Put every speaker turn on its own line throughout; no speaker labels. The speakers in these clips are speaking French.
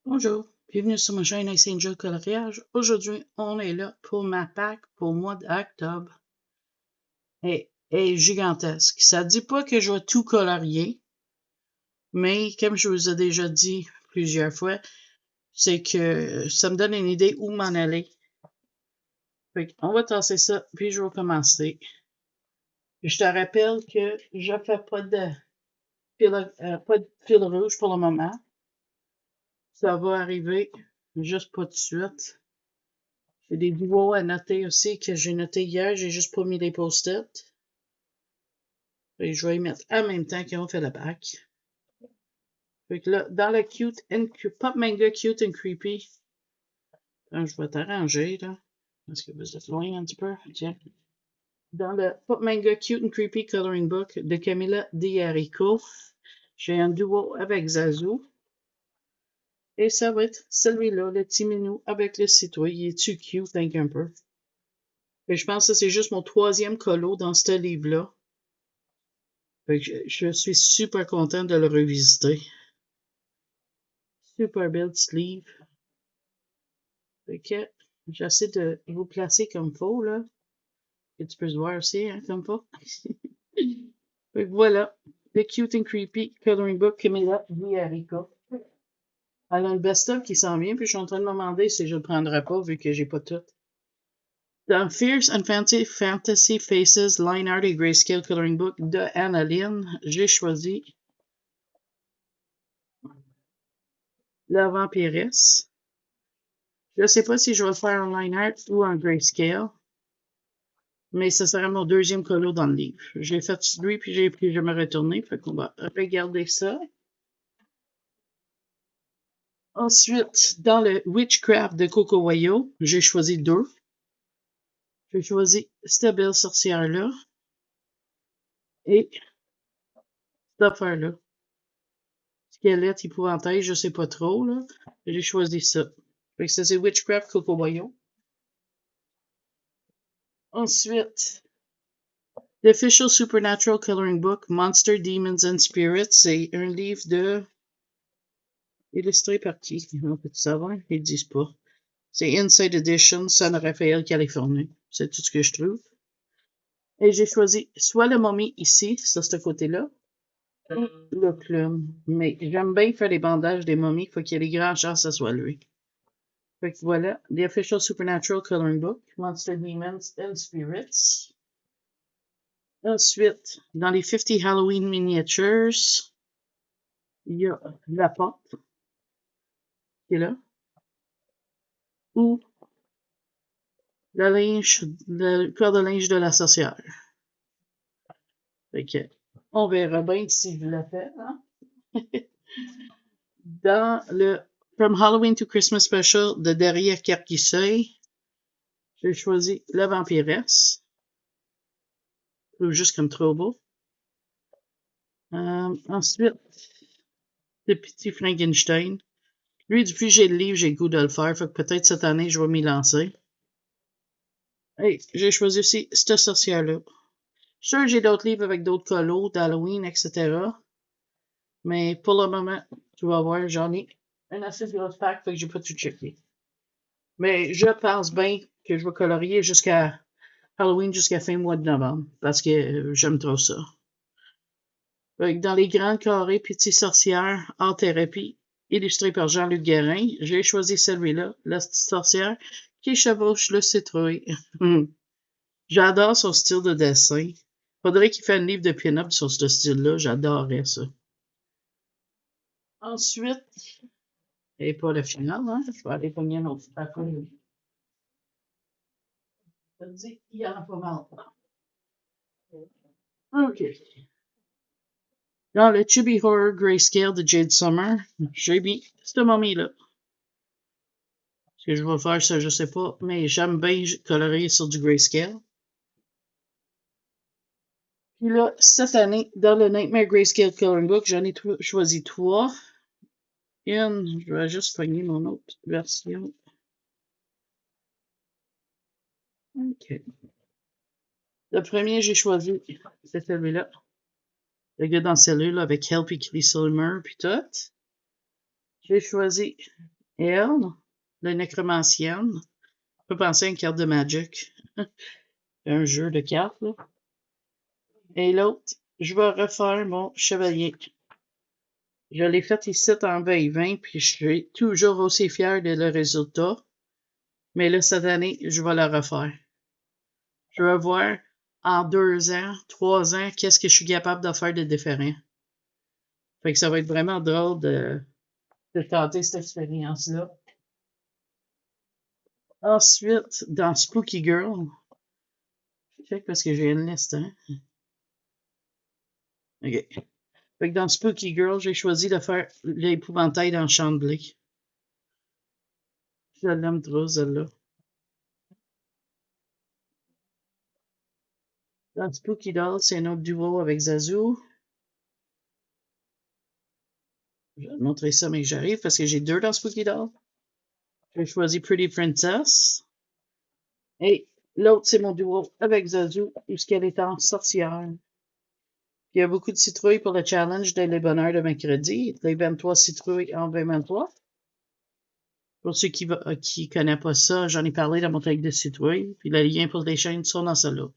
Bonjour, bienvenue sur ma chaîne Ice Angel Coloriage. Aujourd'hui, on est là pour ma pack pour le mois d'octobre. Elle est gigantesque. Ça ne dit pas que je vais tout colorier, mais comme je vous ai déjà dit plusieurs fois, c'est que ça me donne une idée où m'en aller. Fait on va tasser ça, puis je vais commencer. Je te rappelle que je ne fais pas de fil rouge pour le moment. Ça va arriver, juste pas tout de suite. J'ai des duos à noter aussi que j'ai noté hier. J'ai juste pas mis les post-it. Et je vais y mettre en même temps qu'on fait la bac. Fait que là, dans le Pop Manga Cute and Creepy, je vais t'arranger, là. Parce que vous êtes loin un petit peu. Tiens. Dans le Pop Manga Cute and Creepy Coloring Book de Camilla D'Arico, j'ai un duo avec Zazu. Et ça va être celui-là, le petit minou avec le citrouille. Il est-tu cute, un peu? Et je pense que c'est juste mon 3e colo dans ce livre-là. Fait que je suis super content de le revisiter. Super belle sleeve. Fait que j'essaie de vous placer comme faut, là. Et tu peux se voir aussi, hein, comme faut. Fait que voilà. The Cute and Creepy Coloring Book Camilla D'Arico. Elle a le best-of qui s'en vient, puis je suis en train de me demander si je le prendrai pas, vu que j'ai pas tout. Dans Fierce and Fantasy Faces Line Art et Grayscale Coloring Book de Annalyn, j'ai choisi La Vampiresse. Je ne sais pas si je vais le faire en line art ou en grayscale, mais ce sera mon 2e colo dans le livre. J'ai fait celui, puis j'ai pris, je me retourner, fait qu'on va regarder ça. Ensuite, dans le Witchcraft de Coco Wayo, j'ai choisi 2. J'ai choisi cette belle sorcière-là et cette affaire-là. Squelette épouvantail, je sais pas trop, là. J'ai choisi ça. Fait que ça, c'est Witchcraft Coco Wayo. Ensuite, The Official Supernatural Coloring Book, Monster, Demons and Spirits. C'est un livre de... illustré par qui? On peut savoir? Ils disent pas. C'est Inside Edition, San Rafael, Californie. C'est tout ce que je trouve. Et j'ai choisi soit le momie ici, sur ce côté-là, ou le clown. Mais j'aime bien faire les bandages des momies. Il faut qu'il y ait des grandes chances que ce soit lui. Fait que voilà, The Official Supernatural Coloring Book, Monster, Demons and Spirits. Ensuite, dans les 50 Halloween Miniatures, il y a la porte qui est là. Ou le corps de linge de la sorcière. Fait que, on verra bien si je le fais, hein? Dans le From Halloween to Christmas Special de Derrière Carquisseuil, j'ai choisi La Vampiresse. Je trouve juste comme trop beau. Ensuite, le petit Frankenstein. Lui, depuis que j'ai le livre, j'ai le goût de le faire. Fait que peut-être cette année, je vais m'y lancer. Hey, j'ai choisi aussi cette sorcière-là. Je suis sûr que j'ai d'autres livres avec d'autres colos d'Halloween, etc. Mais pour le moment, tu vas voir, j'en ai un assez gros pack, fait que j'ai pas tout checké. Mais je pense bien que je vais colorier jusqu'à Halloween, jusqu'à fin mois de novembre, parce que j'aime trop ça. Dans les grands carrés Petites sorcières en thérapie, illustré par Jean-Luc Guérin, j'ai choisi celui-là, la petite sorcière qui chevauche le citrouille. J'adore son style de dessin. Faudrait qu'il fasse un livre de pin-up sur ce style-là, j'adorerais ça. Ensuite, et pas le final, hein? Je vais aller pogner un autre papier. Ça me dit, il y en a pas mal. OK. Dans le Chibi Horror Grayscale de Jade Summer, j'ai mis cette momie-là. Ce que je vais faire, ça, je sais pas, mais j'aime bien colorier sur du grayscale. Puis là, cette année, dans le Nightmare Grayscale Coloring Book, j'en ai choisi 3. Une, je vais juste pogner mon autre version. OK. Le premier, j'ai choisi, c'est celui-là. Le gars dans la cellule avec Help et Silmer, puis tout. J'ai choisi Elle, la nécromancienne. On peut penser à une carte de Magic. Un jeu de cartes, là. Et l'autre, je vais refaire mon chevalier. Je l'ai fait ici en 2020, puis je suis toujours aussi fier de le résultat. Mais là, cette année, je vais le refaire. Je vais voir en 2 ans, 3 ans, qu'est-ce que je suis capable de faire de différent. Fait que ça va être vraiment drôle de tenter cette expérience-là. Ensuite, dans Spooky Girl, je check parce que j'ai une liste, hein. OK. Fait que dans Spooky Girl, j'ai choisi de faire l'épouvantail dans Chambly. Je l'aime trop, celle-là. Dans Spooky Doll, c'est un autre duo avec Zazu. Je vais te montrer ça, mais j'arrive parce que j'ai 2 dans Spooky Doll. J'ai choisi Pretty Princess. Et l'autre, c'est mon duo avec Zazu, puisqu'elle est en sorcière. Il y a beaucoup de citrouilles pour le challenge dès les bonheurs de mercredi. Les 23 citrouilles en 2023. Pour ceux qui ne connaissent pas ça, j'en ai parlé dans mon truc de citrouilles. Puis le lien pour les chaînes sont dans celle-là.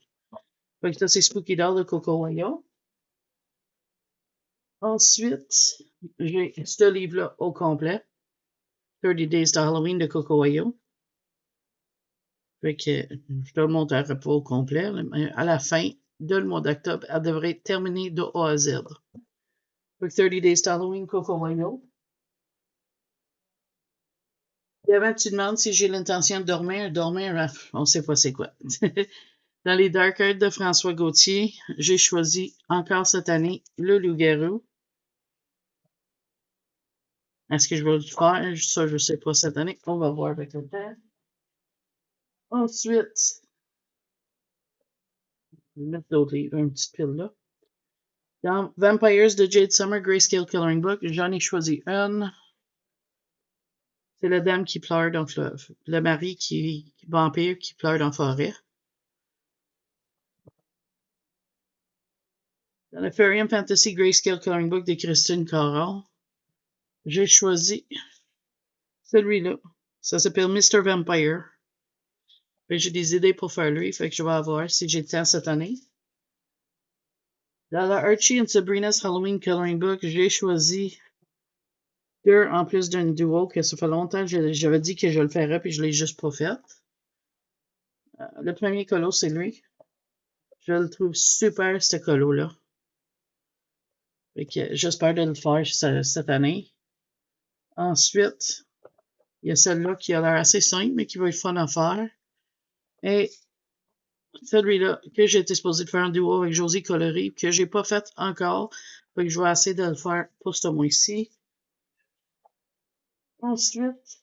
Fait que ça, c'est Spooky Doll de Coco Wayo. Ensuite, j'ai ce livre-là au complet. 30 Days to Halloween de Coco Wayo. Fait que je te le montrerai pas au complet, mais à la fin de le mois d'octobre, elle devrait être terminée de A à Z. Fait que 30 Days to Halloween, Coco Wayo. Et avant que tu demandes si j'ai l'intention de dormir, on sait pas c'est quoi. Dans les Dark Arts de François Gauthier, j'ai choisi encore cette année le loup-garou. Est-ce que je vais le faire? Ça, je sais pas cette année. On va voir avec le temps. Ensuite, je vais mettre d'autres livres, une petite pile là. Dans Vampires de Jade Summer Grayscale Coloring Book, j'en ai choisi une. C'est la dame qui pleure dans le fleuve. Le mari vampire qui pleure dans la forêt. Dans le Fairy Fantasy Grayscale Coloring Book de Christine Caron, j'ai choisi celui-là. Ça s'appelle Mr. Vampire. J'ai des idées pour faire lui, fait que je vais voir si j'ai le temps cette année. Dans la Archie and Sabrina's Halloween Coloring Book, j'ai choisi 2 en plus d'un duo que ça fait longtemps que j'avais dit que je le ferais puis je l'ai juste pas fait. Le premier colo, c'est lui. Je le trouve super, ce colo-là. Fait que j'espère de le faire cette année. Ensuite, il y a celle-là qui a l'air assez simple, mais qui va être fun à faire. Et celui-là, que j'ai été supposé de faire en duo avec Josie Collery, que j'ai pas fait encore. Fait que je vais essayer de le faire pour ce mois-ci. Ensuite,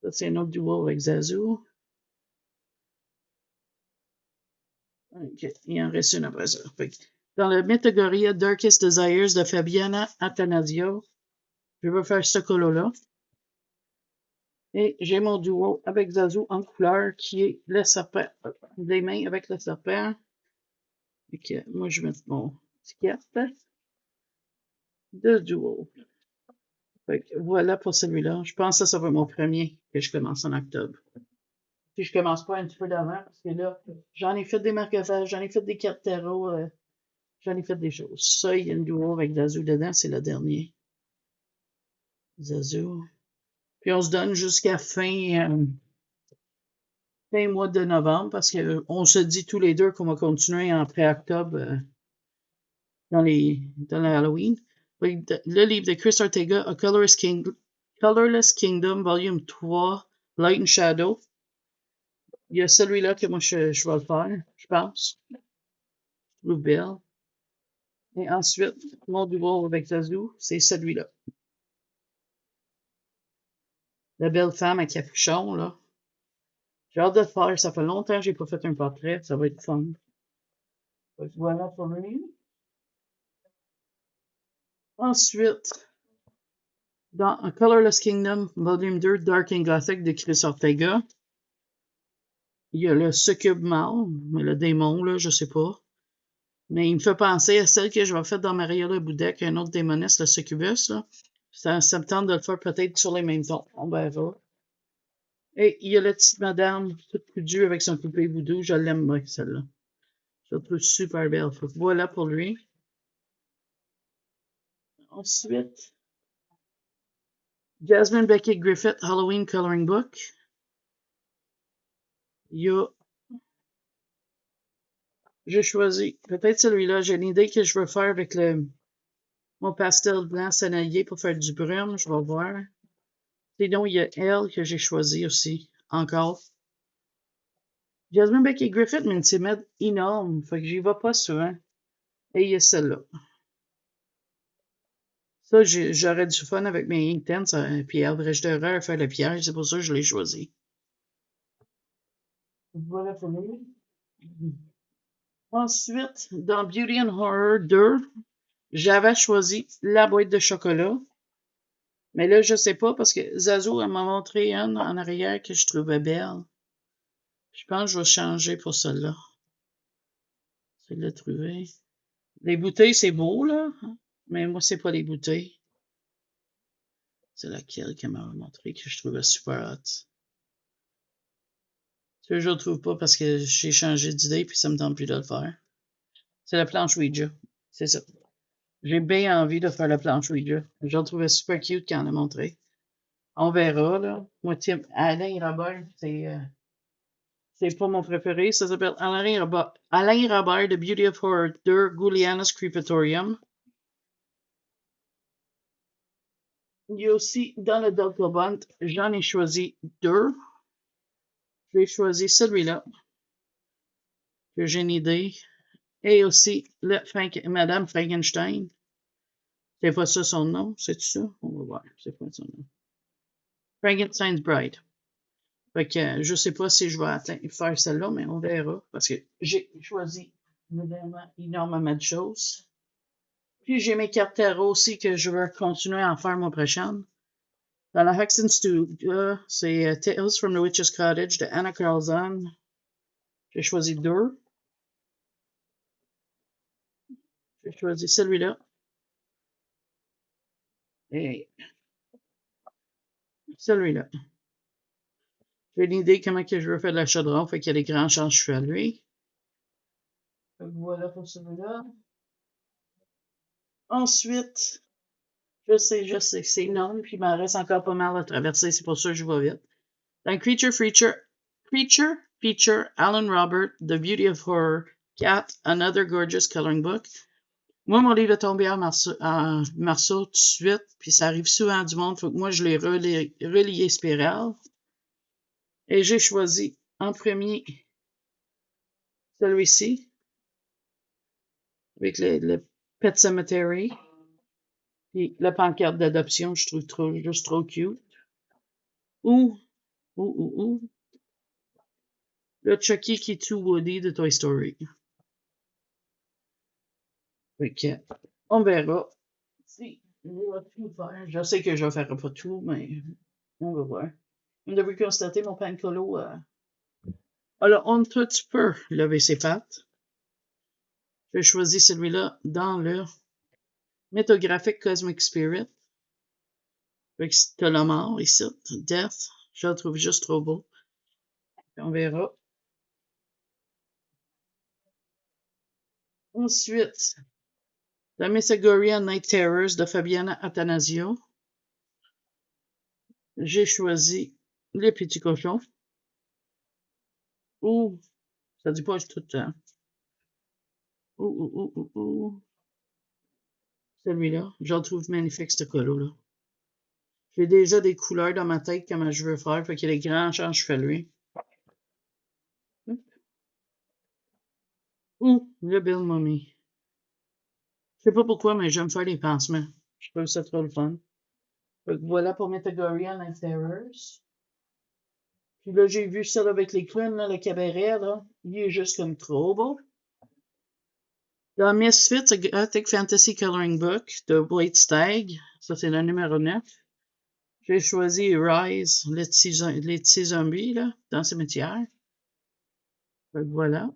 ça c'est un autre duo avec Zazu. Ok, il en reste une après ça. Fait que dans le Mythogoria Darkest Desires de Fabiana Attanasio, je vais faire ce colo-là. Et j'ai mon duo avec Zazu en couleur qui est le serpent. Les mains avec le serpent. Et moi, je vais mettre mon étiquette de duo. Fait que voilà pour celui-là. Je pense que ça va être mon premier que je commence en octobre. Puis je commence pas un petit peu d'avant parce que là, j'en ai fait des marque-pages, j'en ai fait des cartes tarot, j'en ai fait des choses. Ça, il y a une duo avec Zazu dedans, c'est le dernier. Zazu. Puis on se donne jusqu'à fin mois de novembre parce qu'on se dit tous les deux qu'on va continuer en pré-octobre dans le Halloween. Le livre de Chris Ortega, A Colorless Kingdom, volume 3, Light and Shadow. Il y a celui-là que moi je vais le faire, je pense. Je trouve belle. Et ensuite, mon duo avec Zazu, c'est celui-là. La belle femme à capuchon, là. J'ai hâte de le faire. Ça fait longtemps que j'ai pas fait un portrait. Ça va être fun. Voilà pour lui. Ensuite, dans A Colorless Kingdom, volume 2, Dark and Gothic de Chris Ortega, il y a le succube mâle, mais le démon, là, je sais pas. Mais il me fait penser à celle que je vais faire dans Maria le Boudec, un autre démoniste, le succubus, là. Ça me tente de le faire peut-être sur les mêmes tons. On verra. Et il y a la petite madame toute coudue avec son poupée voodoo. Je l'aime bien, celle-là. Je la trouve super belle. Fait que voilà pour lui. Ensuite, Jasmine Beckett Griffith Halloween Coloring Book. Il y a... J'ai choisi peut-être celui-là. J'ai une idée que je veux faire avec mon pastel blanc sanaillé pour faire du brume. Je vais voir. Sinon, il y a elle que j'ai choisi aussi. Encore. Jasmine Beckett Griffith, mais une timide énorme. Fait que j'y vais pas souvent. Et il y a celle-là. Ça, j'aurais du fun avec mes Inktense, puis Albrecht Dürer à faire le piège. C'est pour ça que je l'ai choisi. Voilà pour lui. Ensuite, dans Beauty and Horror 2, j'avais choisi la boîte de chocolat. Mais là, je sais pas parce que Zazo m'a montré une en arrière que je trouvais belle. Je pense que je vais changer pour celle-là. Celle-là trouvée. Les bouteilles, c'est beau, là. Mais moi, c'est pas les bouteilles. C'est laquelle qu'elle m'a montré que je trouvais super hot. Je ne trouve pas parce que j'ai changé d'idée puis ça me tente plus de le faire. C'est la planche Ouija. C'est ça. J'ai bien envie de faire la planche Ouija. Je la trouvais super cute quand elle l'a montré. On verra, là. Moi, Tim, Alain Robert, c'est pas mon préféré. Ça s'appelle Alain Robert, The Beauty of Horror 2, Gouliana's Creepatorium. Il y a aussi, dans le Dog Bunt, j'en ai choisi deux. J'ai choisi celui-là, que j'ai une idée. Et aussi, Madame Frankenstein. C'est pas ça son nom, c'est ça? On va voir, c'est pas son nom. Frankenstein's Bride. Fait que je sais pas si je vais faire celle-là, mais on verra. Parce que j'ai choisi énormément de choses. Puis j'ai mes cartes tarot aussi que je veux continuer à en faire mon prochaine. Dans la Hexen Studio, c'est Tales from the Witch's Cottage de Anna Carlson. J'ai choisi deux. J'ai choisi celui-là. Et celui-là. J'ai une idée comment que je veux faire de la chaudron, fait qu'il y a des grandes chances que je fais à lui. Voilà pour celui-là. Ensuite, je sais, c'est énorme, puis il m'en reste encore pas mal à traverser, c'est pour ça que je vais vite. Dans Creature Feature, Alan Robert, The Beauty of Horror, Cat, Another Gorgeous Coloring Book. Moi, mon livre est tombé en marceau tout de suite, puis ça arrive souvent du monde, faut que moi je l'ai relié spirale. Et j'ai choisi en premier celui-ci, avec le Pet Cemetery. Puis la pancarte d'adoption, je trouve juste trop cute. Ou le Chucky qui tue Woody de Toy Story. Fait que, on verra. Si, je vais tout faire. Je sais que je ne ferai pas tout, mais on va voir. On devrait constater mon pancolo. Alors, on peut lever ses pattes. J'ai choisi celui-là dans le Mythographic Cosmic Spirit. Fait que t'as la mort ici, Death. Je le trouve juste trop beau. On verra. Ensuite, la Mythagoria Night Terrors de Fabiana Attanasio. J'ai choisi les petits cochons. Ouh, ça dit pas tout le temps. Ouh. Celui-là, je le trouve magnifique, ce colo-là. J'ai déjà des couleurs dans ma tête comment je veux faire, fait qu'il y a des grands chances que je fais lui. Ouh, le Bill Mummy. Je sais pas pourquoi, mais j'aime faire les pansements. Je trouve ça trop le fun. Fait que voilà pour Mythagoria Night Terrors. Puis là, j'ai vu ça avec les clowns, là, le cabaret, là. Il est juste comme trop beau. Dans Misfits, A Gothic Fantasy Coloring Book de Blade Stag. Ça, c'est le numéro 9. J'ai choisi Rise, les petits zombies, là, dans le cimetière. Fait que voilà.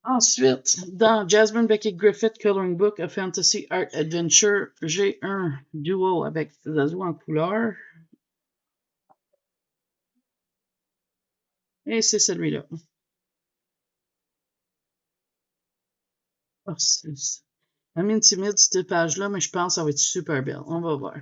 Ensuite, dans Jasmine Beckett Griffith Coloring Book, A Fantasy Art Adventure, j'ai un duo avec Zazu en couleur. Et c'est celui-là. Oh, elle m'intimide cette page-là, mais je pense que ça va être super belle. On va voir.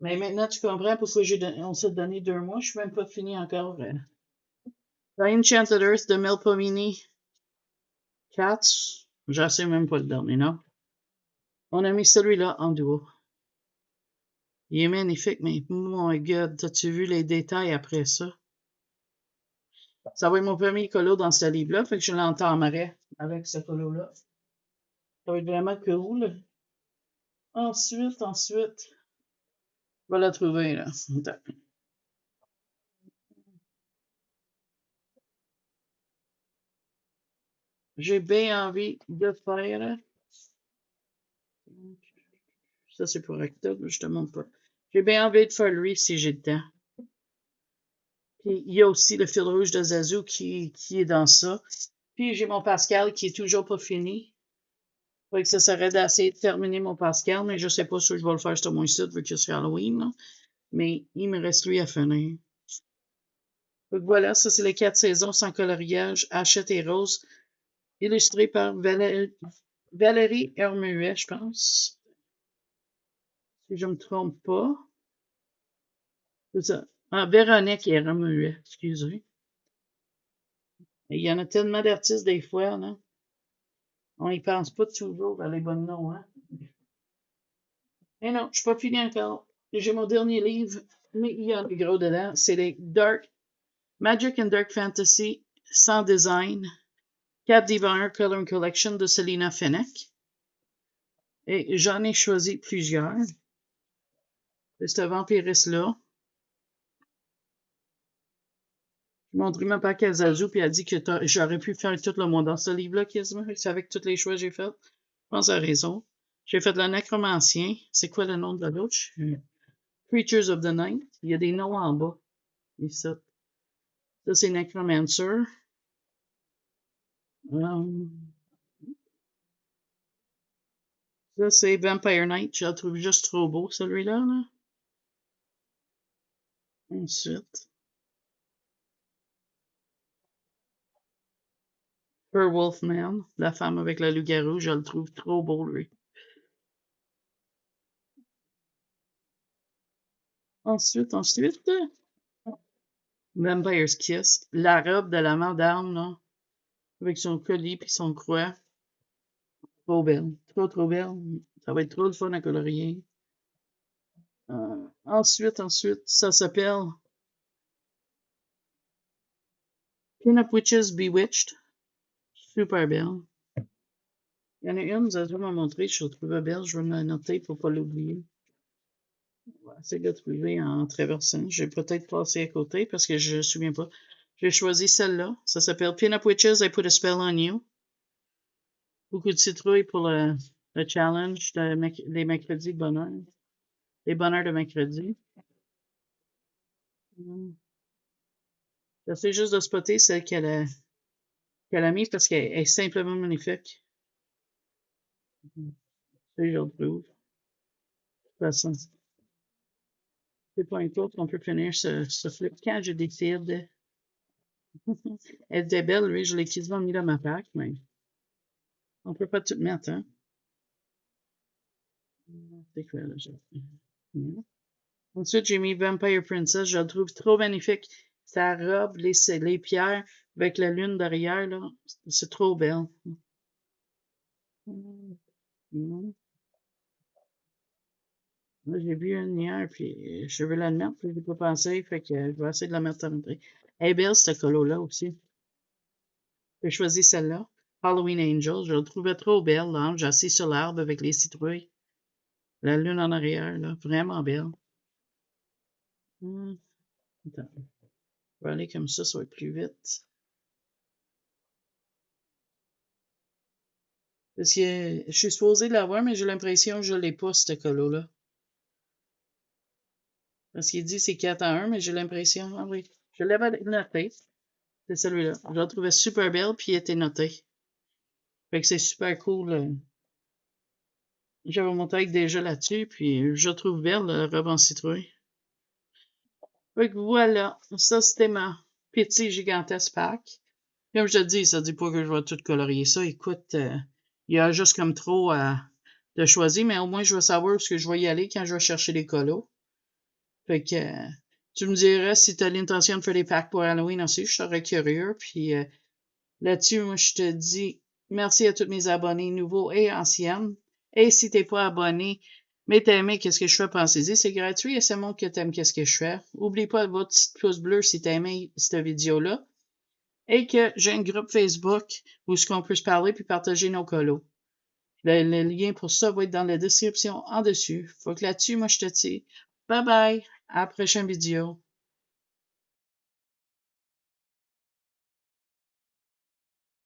Mais maintenant, tu comprends pourquoi on s'est donné 2 mois. Je suis même pas fini encore. The Enchanted Earth de Melpomene Cats. Je sais même pas le dernier, non? On a mis celui-là en duo. Il est magnifique, mais my god, t'as-tu vu les détails après ça? Ça va être mon premier colo dans ce livre-là, fait que je l'entamerai avec ce colo-là. Ça va être vraiment cool. Ensuite, je vais la trouver, là. Attends. J'ai bien envie de faire. Ça, c'est pour octobre, je te montre pas. J'ai bien envie de faire lui si j'ai le temps. Puis il y a aussi le fil rouge de Zazu qui est dans ça. Puis j'ai mon Pascal qui est toujours pas fini. Fait que ça serait d'essayer de terminer mon Pascal, mais je sais pas si je vais le faire ce mois-ci vu que c'est Halloween. Là. Mais il me reste lui à finir. Donc voilà, ça c'est les 4 saisons sans coloriage, Hachette et Rose, illustré par Valérie Hermuet, je pense. Si je me trompe pas. C'est ça. Ah, Véronique Hermuet, excusez. Il y en a tellement d'artistes des fois, là. On y pense pas toujours à les bons noms, hein. Mais non, je suis pas fini encore. J'ai mon dernier livre, mais il y a un gros dedans. C'est les Magic and Dark Fantasy sans design. Cat Diviner Coloring Collection de Selina Fennec. Et j'en ai choisi plusieurs. C'est ce vampiriste-là. Je montré ma pack à Zazu, puis elle a dit que j'aurais pu faire tout le monde dans ce livre-là, quasiment. C'est avec tous les choix que j'ai faits. Je pense à raison. J'ai fait le Necromancien. C'est quoi le nom de l'autre? Creatures of the Night. Il y a des noms en bas. Ici. Ça, c'est Necromancer. Ça, c'est Vampire Night. Je le trouve juste trop beau, celui-là. Là. Ensuite. Her Wolfman, la femme avec le loup-garou. Je le trouve trop beau, lui. Ensuite. Vampire's Kiss. La robe de la madame, là. Avec son collier puis son croix. Trop belle. Trop belle. Ça va être trop de fun à colorier. Ensuite, ça s'appelle Pin-Up Witches Bewitched. Super belle. Il y en a une, Zazu m'a montré, je la trouvais belle, je vais me la noter pour ne pas l'oublier. On va essayer de la trouver en traversant. J'ai peut-être passé à côté parce que je ne me souviens pas. J'ai choisi celle-là. Ça s'appelle Pin-Up Witches, I Put a Spell on You. Beaucoup de citrouilles pour le challenge des mercredis de bonheur. Les bonheurs de mercredi. J'essaie juste de spotter celle qu'elle a mise parce qu'elle est simplement magnifique. Je le trouve. De toute façon, c'est pas un tour qu'on peut finir ce flip quand je décide. Elle était belle, lui, je l'ai quasiment mis dans ma pack, mais on peut pas tout mettre, hein. C'est quoi, là? Ensuite, j'ai mis Vampire Princess. Je la trouve trop magnifique. Sa robe, les pierres, avec la lune derrière, là. C'est trop belle. Là, j'ai vu une hier, puis je veux la mettre, puis j'ai pas pensé, fait que je vais essayer de la mettre à l'entrée. Elle est belle, cette colo-là aussi. J'ai choisi celle-là. Halloween Angel. Je la trouvais trop belle, là. J'ai assis sur l'arbre avec les citrouilles. La lune en arrière, là. Vraiment belle. Attends. Je vais aller comme ça va être plus vite. Parce que je suis supposée l'avoir, mais j'ai l'impression que je ne l'ai pas, ce colo-là. Parce qu'il dit c'est 4 à 1, mais j'ai l'impression. Ah oui, je l'avais noté. C'est celui-là. Je la trouvais super belle, puis il était noté. Fait que c'est super cool. J'avais mon tag déjà là-dessus, puis je la trouve belle, la robe en citrouille. Fait que voilà, ça c'était ma petit gigantesque pack. Comme je te dis, ça dit pas que je vais tout colorier ça. Écoute, il y a juste comme trop de choisir, mais au moins je vais savoir où je vais y aller quand je vais chercher les colos. Fait que tu me dirais si tu as l'intention de faire des packs pour Halloween aussi, je serais curieux. Puis là-dessus, moi je te dis merci à tous mes abonnés nouveaux et anciennes. Et si t'es pas abonné, mais t'as aimé qu'est-ce que je fais, pensez-y, c'est gratuit et ça montre que t'aimes qu'est-ce que je fais. Oublie pas votre petit pouce bleu si t'as aimé cette vidéo-là. Et que j'ai un groupe Facebook où ce qu'on peut se parler puis partager nos colos. Le lien pour ça va être dans la description en dessus. Faut que là-dessus, moi je te dis bye bye, à la prochaine vidéo.